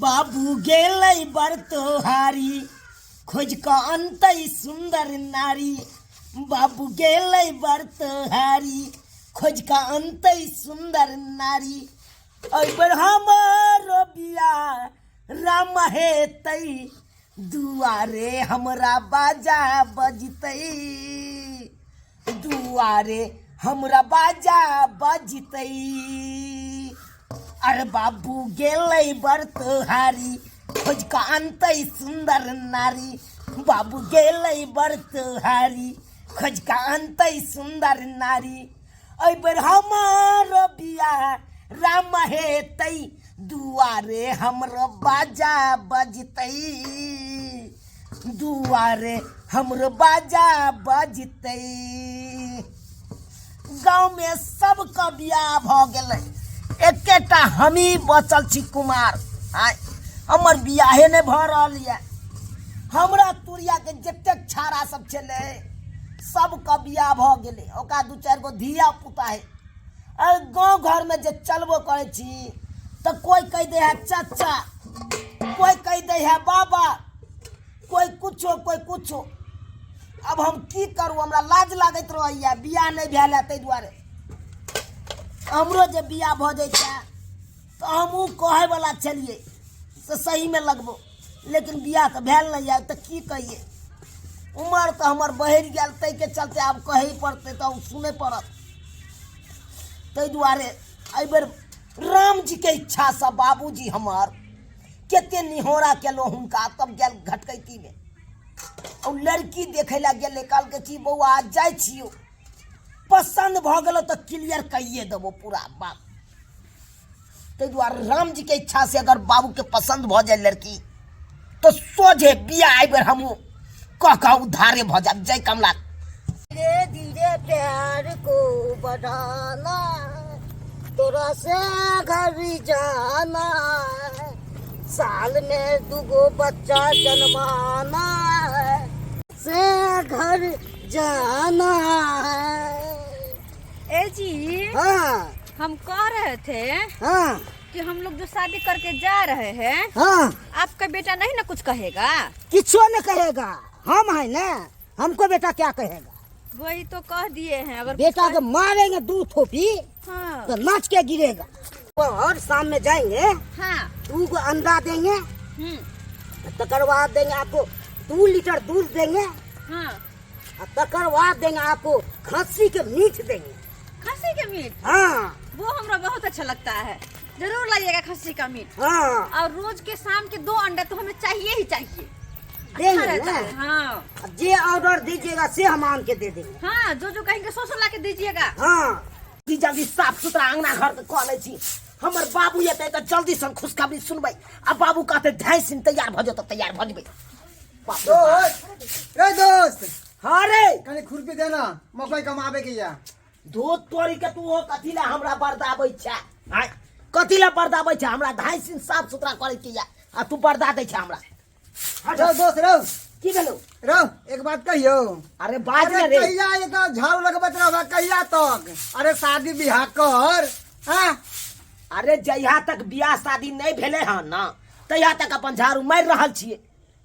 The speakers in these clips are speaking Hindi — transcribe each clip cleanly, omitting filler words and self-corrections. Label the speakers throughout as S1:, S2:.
S1: बाबू गेलै बर तोहारी खोज का अंतई सुंदर नारी। बाबू गेलै बर तोहारी खोज का अंतई सुंदर नारी। अइबर हमारो बिया राम हेतई दुआरे हमरा बाजा बजतई। दुआरे हमरा बाजा बजतई। अरे बाबू गेलै बर तोहारी खोज का अंतई सुंदर नारी। बाबू गेलै बर तोहारी खोज का अंतई सुंदर नारी। अइबर हमारो बिया राम हेतई दुआरे हमरो बाजा बजतई। दुआरे हमरो बाजा बजतई। गाँव में सबका बियाह भ गेलै एकेटा हमी बचल छी कुमार। आय हमर बियाहे नहीं भ रहल है। हमरा तुरिया के जतेक छाड़ा सब छले सबका बियाह भ गेलै। ओका दू चार गो धिया पुता है। अरे गाँव घर में जे चलबो करे छी तो कोई कह दे है चाचा, कोई कह दे है बाबा, कोई कुछो कोई कुछो। अब हम की करूँ, हमरा लाज लागत रहिए बियाह नहीं भेल है। ताहि दुआरे हमरो जे बियाह भ जाइए तो हमहूँ कहे वाला छलिए से सही में लगबो, लेकिन बियाह तो भेल नहीं है तो की कहिए। उम्र तो हमर बढ़ि गेल तै के चलते आब कहे पड़ते तो सुने पड़त। ताहि दुआरे एहिबेर राम जी के इच्छा से बाबूजी हमर केते निहोरा केलो हुनका। तब गेल घटकैती में और लड़की देखे ला गेले। कहल के बौआ आज जाइ छियो, पसंद भ गेलो तो क्लियर कहिए देबो पूरा बात। ताहि दुआरे राम जी के इच्छा से अगर बाबू के पसंद भ जाए लड़की तो सोझे बियाह एहिबेर हमहूँ कह उधारे भ जाब। जय कमला। धीरे धीरे प्यार को बढ़ाना तोरा से घर जाना। साल में दुगो बच्चा जन्माना से घर जाना।
S2: ए जी
S1: हाँ
S2: हम कह रहे थे
S1: हाँ
S2: कि हम लोग जो शादी करके जा रहे हैं
S1: हाँ
S2: आपका बेटा नहीं ना कुछ कहेगा?
S1: किछो न कहेगा। हम है ना, हमको बेटा क्या कहेगा।
S2: वही तो कह दिए हैं। अगर
S1: बेटा को मारेंगे दू थोपी
S2: हाँ
S1: तो नाच के गिरेगा। और शाम में जाएंगे
S2: हाँ
S1: 2 गो अंडा देंगे, तकर बाद देंगे आपको 2 लीटर दूध देंगे,
S2: हाँ
S1: और तकर बाद देंगे आपको खस्सी के मीट देंगे।
S2: खस्सी के मीट?
S1: हाँ
S2: वो हमरा बहुत अच्छा लगता है। जरूर लाइएगा खस्सी का मीट।
S1: हाँ
S2: और रोज के शाम के 2 अंडा तो हमें चाहिए ही चाहिए।
S1: देंगे
S2: अच्छा रहता
S1: ना।
S2: है। हाँ
S1: अब जे ऑर्डर दीजिएगा से हम आन के दे देंगे।
S2: हाँ जो कहेंगे सो ला के दीजिएगा।
S1: हाँ जल्दी साफ सुथरा अंगना घर के कह लै। हमर बाबू ये तो जल्दी से खुशखबरी सुनबै। अब बाबू कहते ढाई दिन तैयार भ जाओ, तैयार भ जेबै।
S3: दोस्त
S1: हाँ रे
S3: कनी खुरपी देना मकई कमाबे के या।
S1: दूध तोड़ी के तू हो कथी ला हमरा बरदाबै छै? आय कथी ला बरदाबै छै? हमरा ढाई दिन साफ सुथरा करे के या आ तू बरदा दै छै हमरा।
S3: रो दोस्त रो
S1: की भेलो?
S3: रो एक बात कहियो।
S1: अरे बाज
S3: अरे
S1: रे।
S3: कहिया ये तो झाड़ू लगबत रहबा कहिया तक? अरे शादी बियाह कर। हां
S1: अरे जहिया तक बियाह शादी नहीं भेले हन ना तहिया तक अपन झाड़ू मार रहल छिए।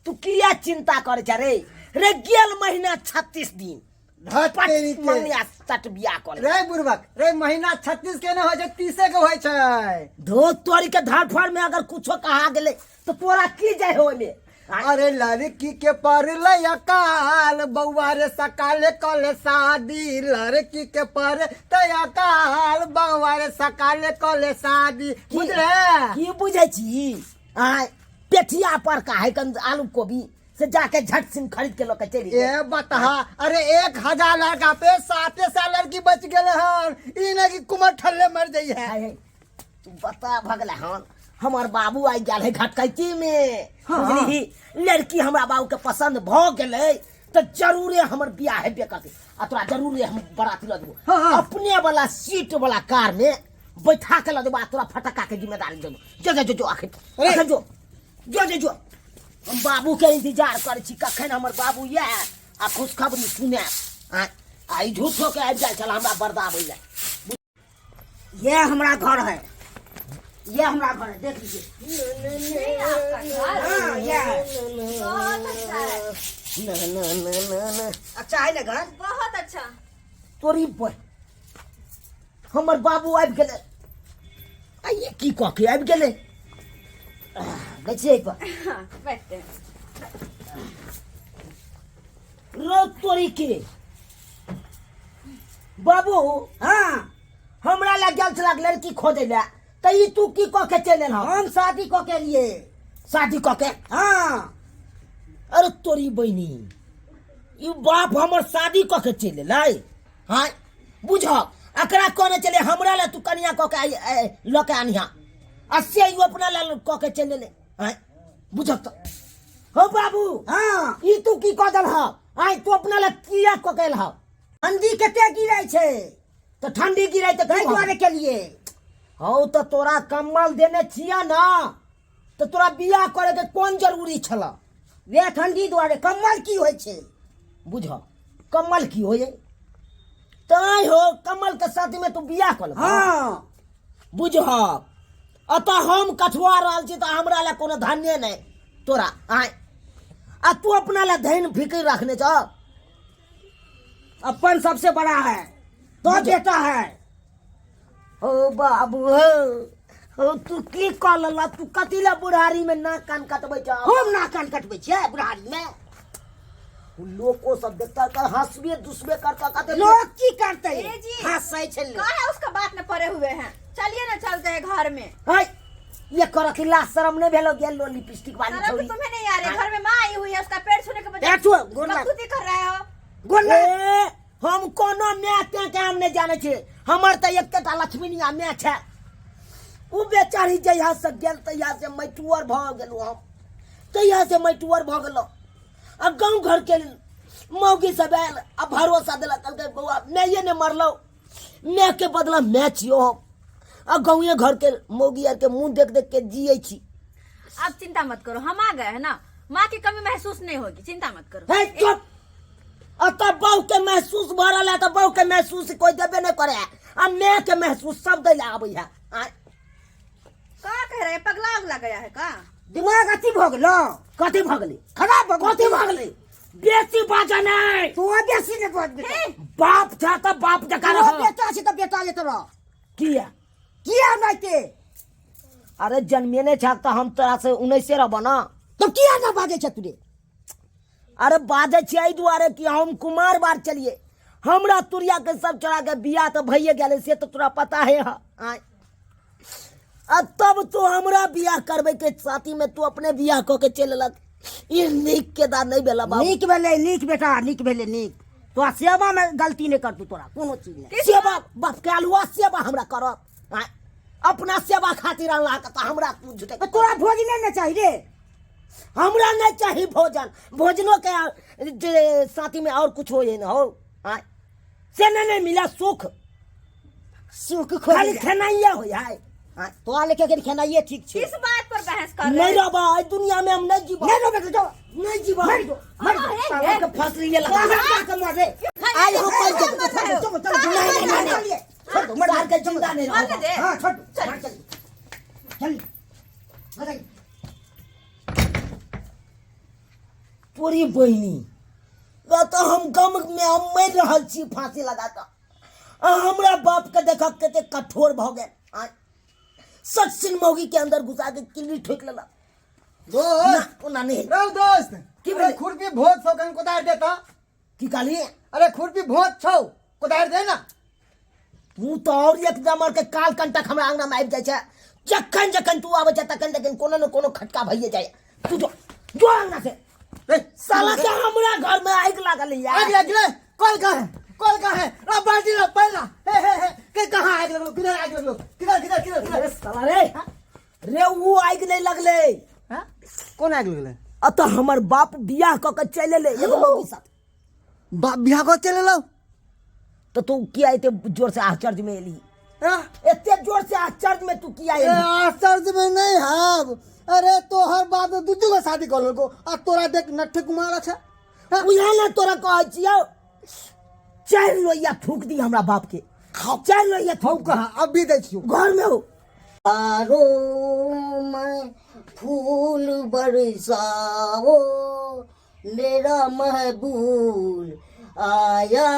S1: तू किया चिंता करे छ रे? रे गेल महीना 36 दिन
S3: धतेरी के
S1: मंगनिया सट बियाह कर
S3: रे बुरबक रे महीना 36 के न हो जे 30 के होय छै।
S1: धो तोरी के धार फाड़ में अगर कुछो कहा गेले तो तोरा की जाय हो में?
S3: अरे लड़की के परले अकाल बउआ रे सकाले कले शादी। लड़की के पर अकाल बउआ रे सकाले कले शादी। बुझले
S1: की बुझे छी? आय पेठिया पर का है कन आलू कोबी से जाके झट सिन खरीद के लोग चली
S3: ए बता। अरे 1000 लड़का पे 700 लड़की बच गेले हन। ई न कि कुमार ठल्ले मर जाई है।
S1: तू बता भगले हन हमार बाबू आई गेल है घटकैती में।
S3: हाँ,
S1: बुझली लड़की हमरा बाबू के पसंद भ गेले तो जरूरे हमर बियाह हेबे करते। आ तोरा जरूरे हम बराती ल देबो।
S3: हाँ, हाँ।
S1: अपने वाला सीट वाला कार में बैठा के ल देबो। तोरा फटका के जिम्मेदारी देबो। जो आखिर जो जो जो जो हम बाबू के इंतजार करे छी कखन हमर बाबू ये आ खुशखबरी सुने। आई झूठो के आबि जाय छल हमरा बर्दाबै ले। ये हमरा घर है, ये हमरा घर है, देख लीजिए। न न न न न
S3: अच्छा है ना घर?
S2: बहुत अच्छा।
S1: तोरी पर हमर बाबू आबि गेलै। आ ये की कह के आबि गेलै? बैठिए पर
S2: हाँ, बैठते हैं।
S1: रो तोरी के बाबू।
S3: हाँ
S1: हमरा लग गेल छला लड़की खोजे ले, त ई तू की कह के चल एलह?
S3: हम शादी को के लिए।
S1: शादी कह के?
S3: हाँ
S1: अरे तोरी बहनी, ई बाप हमर शादी कह के चल एलै। हाँ बुझ, अकरा कहने चले हमरा ले तू कनिया कह के ल के आनिहा, आ से ई अपना ले कह के चल एलै। हाँ बुझ तो हो बाबू।
S3: हाँ
S1: ई तू की कह दल? हाँ तू अपना ले किया कह के एलह?
S3: ठंडी कते गिरै छै
S1: तो ठंडी गिरै तो
S3: ताहि दुआरे के लिए।
S1: हौ तो तोरा कम्बल देने छिया ना, तो तोरा बियाह करे के कोन जरूरी छला?
S3: वे ठंडी दुआरे। कम्बल की होइ छै?
S1: बुझ कम्बल की होय? तै हो कम्बल के साथ में तू बियाह कर।
S3: हाँ
S1: बुझ अतः हम कठुआ रहल छी तो हमरा ले कोनो धान्य नहीं तोरा। आय आ तू अपना ले धैन फिक्र रखने छ।
S3: अपन सबसे बड़ा है तो बेटा है।
S1: ओ बाबू हो तू की कह लला? तू कथी ले बुढ़ारी में नाक कान कटबै छ?
S3: हम ना कान कटबै छियै बुढ़ारी में।
S1: लोको सब देखता कर हंसबे दुसबे करता कहते
S3: लोग की करते
S2: ए जी।
S3: हंसै छै।
S2: कहाँ है उसका बात में पड़े हुए हैं? चलिए ना चलते हैं घर में।
S1: हाय ये करत लाज शर्म नहीं भेलो? गेल लो लिपस्टिक वाली
S2: शर्म तो
S1: छोरी।
S2: तुम्हें नहीं आ रही? घर में माँ आई हुई है, उसका पेट छूने के बजाय
S3: बैठो, गोर लग।
S2: बकचोदी कर रहे हो।
S3: गोला
S1: ए, हम कोनो मैच के हम नहीं जाने छे। हमर त एकटा लक्ष्मीनिया मैच है। उ बेचारी जहिया से गेल तहिया से मैटुअर भ गेलु हम। तहिया से मैटुअर भ गेलो। आ गांव घर के मौगी सब आयल आ भरोसा देला कहलकै बौआ मैये ने मरलो, मैं के बदला मैच यो हम। आ गांवे घर के मौगी आर के मुंह देख देख के जियै छी।
S2: आप चिंता मत करो, हम आ गए हैं ना, माँ की कमी महसूस नहीं होगी, चिंता मत करो।
S1: हे चुप। अतः बहू के महसूस भ रहल है तो बहू के महसूस कोई देबे नहीं करे। आ मैं के महसूस सब दै ले आबै है।
S2: का कह रहे हैं? पगला उगला गया है का?
S3: दिमाग अथी भ गेलो।
S1: कथी भ गेलै?
S3: खराब भ
S1: कथी भ गेलै? बेसी बाजा नहीं।
S3: तो बेसी ने बात बेटा।
S1: बाप था तो बाप जका
S3: तो
S1: रह।
S3: बेटा छै तो बेटा ले तोरा।
S1: किया?
S3: किया नहीं के?
S1: अरे जन्मे ने छा तो हम तोरा से 19 रहब ना।
S3: तो किया ना बाजे छ तूरे?
S1: अरे बाजे छी एहि दुआरे कि हम कुमार बार चलिए। हमरा तुरिया के सब चढ़ा के बियाह तो भइए गेले से तो तोरा पता है। आय आ तब तो हमरा बियाह करबे के साथी में तू अपने बियाह क के चललक। ये नीक के दा नहीं भेला बाबू।
S3: नीक भेले नीक बेटा, नीक भेले नीक। तो सेवा में गलती नहीं कर तू तोरा कोनो चीज में।
S1: सेवा बाप के अलुआ सेवा हमरा करब। आय अपना सेवा खातिर अल्लाह का तो हमरा तू झूठे
S3: तो तोरा भोज नहीं ना चाहिए रे।
S1: हमरा नहीं चाहिए भोजन। भोजनों के जे साथी में और कुछ हो ये ना हो। आय से नहीं मिला सुख।
S3: सुख
S1: खाली
S3: खोली
S1: खेनाइया हो जाए।
S3: तो लेके के खेनाइए ठीक छै।
S2: किस बात पर बहस कर रहे
S1: नहीं
S2: हैं?
S1: रहबा इस दुनिया में हम नहीं जीवा।
S3: नहीं रो बेटा जाओ।
S1: नहीं जीवा।
S3: मर दो मर दो।
S1: साला के फंस लिए लगा।
S3: के मार दे।
S1: आज हो कल के
S2: मर रहे हो।
S3: चलो चलो
S1: नहीं, नहीं, नहीं।
S3: छोड़ दो मर
S1: साल के जिंदा नहीं
S2: मार के
S1: रहो।
S2: दे।
S3: हां छोड़ चल चल बताइए।
S1: पूरी बहनी तो हम गम में हम मर रहल छी फांसी लगा के। आ हमरा बाप के देखा कते कठोर भ गेल। आय सच सिन मौगी के अंदर घुसा के किल्ली ठोक लेला।
S3: दोस्त
S1: ना नहीं
S3: रो दोस्त
S1: की
S3: अरे
S1: भेलै?
S3: खुरपी भोज छौ कन कोदार देता।
S1: की कहली?
S3: अरे खुरपी भोज छौ कोदार दे ना।
S1: तू तो और एकदम और के काल कंटक हमरा अंगना में आबि जाय छै। जखन जखन तू आबै छै तखन तखन कोनो न कोनो खटका भइए जाय। तू जो अंगना से। साला के हमरा घर में आग लागल यार।
S3: आग लगले कल का है कल का है ला बाल्टी ला पहला हे के कहां आग लगलो किधर आग लगलो किधर
S1: अरे साला रे रे वो आग नहीं लगले।
S3: हां कौन आग लगले?
S1: अतः हमर बाप बियाह क के चले ले एगो मौगी साथ।
S3: बाप बियाह को चले लो।
S1: तो तू किया इते जोर से आश्चर्य में एली? इतने जोर से आश्चर्य में तू किया एली?
S3: आश्चर्य में नहीं हाब। अरे तो हर बाप दू को शादी कर लो आ तोरा देख नट्ठे कुमार छ।
S1: उहे ना तोरा कहै छियौ। चार लोइया थूक दी हमरा बाप के। चार लोइया थूक
S3: कहा अब भी दे छियो
S1: घर में हो।
S3: आरो मैं फूल बरसाओ
S1: मेरा महबूब आया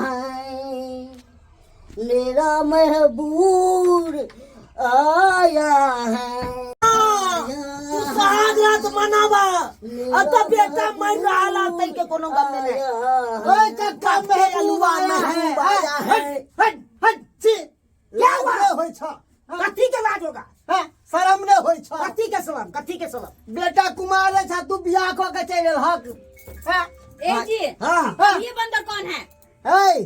S1: है, मेरा महबूब आया है। रात मनावा अब बेटा मैं रहला तई के कोनो गम में नहीं। ओए कक्का महबूब आया है।
S3: हट हट छी
S1: क्या हुआ?
S3: होय छ
S1: कथी के बात होगा?
S3: हां शरम ने होय छ
S1: कथी के सलाम, कथी के सलाम?
S3: बेटा कुमार है छ तू बियाह क के चल हक। हां
S2: ए जी
S1: हाँ
S2: ये बंदर कौन है?
S3: हे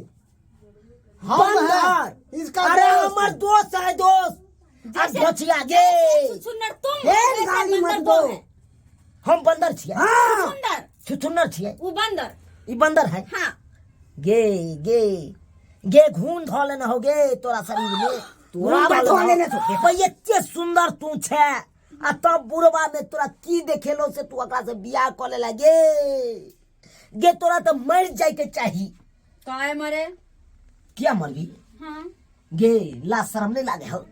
S3: हम
S1: बंदर।
S3: है इसका
S1: अरे
S3: दोस्त।
S1: हमर दोस्त है दोस्त।
S2: जैसे-
S1: बचिया गे
S2: सुंदर तुम
S1: हे
S2: ऐसा
S1: गाली
S2: बंदर
S1: मत दो।
S2: कौन है?
S1: हम बंदर छिए। हाँ
S2: सुंदर
S1: छुछुन्नर छिए।
S2: वो बंदर।
S1: ई बंदर है।
S2: हाँ
S1: गे गे गे घून धो लेना हो गे तोरा शरीर में। तोरा धो लेने तो भाई एते सुंदर तू छे आ तब बुढ़वा में तोरा की देखेलो से तू ओकरा से बियाह क ले गे। गे तोरा तो मर जाए के चाही।
S2: काहे मरे?
S1: क्या मरबी?
S2: हाँ
S1: गे ला शर्म नहीं लागे हो?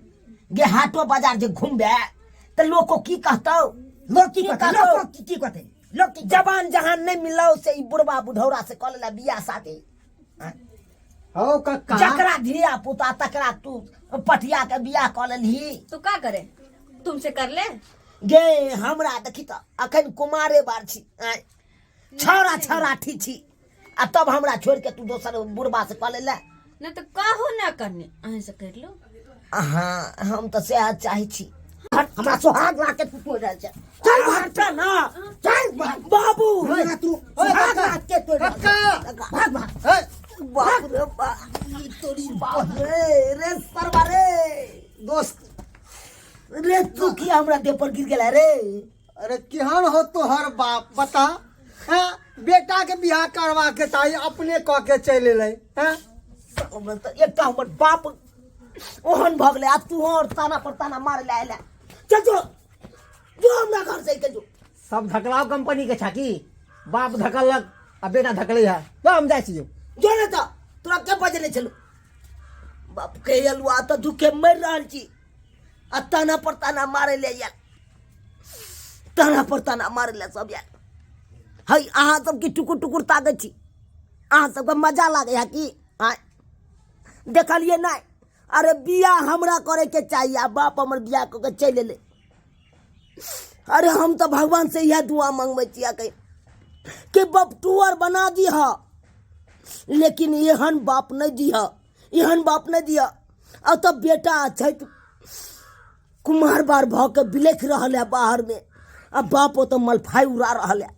S1: गे हाटो बाजार जे घूमबे तो लोग को की कहतो? लोग की कहते? लोग की जबान जहान नहीं मिलो से ई बुढ़वा बुढ़ौरा से क ले बियाह शादी।
S3: हो कक्का
S1: जकरा धिया पुता तकरा तू पटिया के बियाह क लेलही।
S2: तो का करे? तुमसे कर ले।
S1: गे हमरा देखी त अखन कुमारे बार छी। छौरा छौरा ठी छी आ तब हमरा छोड़ के तू दोसर बुढ़वा से क ले।
S2: न तो काहो ना करने अहे से कर लो।
S1: हाँ हम तो सेहत चाहे छी। हमरा सुहाग लाके तू तोड़ रहल छै। चल हट ना। चल बाबू
S3: होय तू
S1: सुहाग लाके तोड़ रहल छै।
S3: भाग भाग हे
S1: बाप रे बाप ई तोरी बाप रे सरवा रे।
S3: दोस्त
S1: रे तू की हमरा देह पर गिर गेला रे?
S3: अरे केहन हो तोहर बाप बता। हैं बेटा के बियाह करवा के ताई अपने क के चल एलै। हैं
S1: एकटा हमर बाप ओहन भऽ गेलै आ तू और ताना पर ताना मारे ले आइला। चल जो जो हमरा घर से के जो।
S3: सब धकलाव कंपनी के छाकी बाप धकलक आ बेटा धकलै है तो हम जाइ छियो।
S1: जो ने त तोरा के बजले छलो? बाप के अलुआ त दुखे मर रहल छी आ ताना पर ताना मारे ले यार। ताना पर ताना मारे ले सब यार। हई अहाँ सब की टुकुर टुकुर ताकै छी? अहाँ सबके मजा लागे है कि? आय देखलिए नहीं? अरे बियाह हमरा करे के चाहिए आ बाप हमर बियाह क के चल एले। अरे हम तो भगवान से यह दुआ मांगबे छिया कि बाप टूअर बना दीह लेकिन एहन बाप नहीं दिह, एहन बाप नहीं दिह। अब तो बेटा छै कुमार बार भ के बिलख रहल है बाहर में, अब बाप तो मलफाई उड़ा रहल है।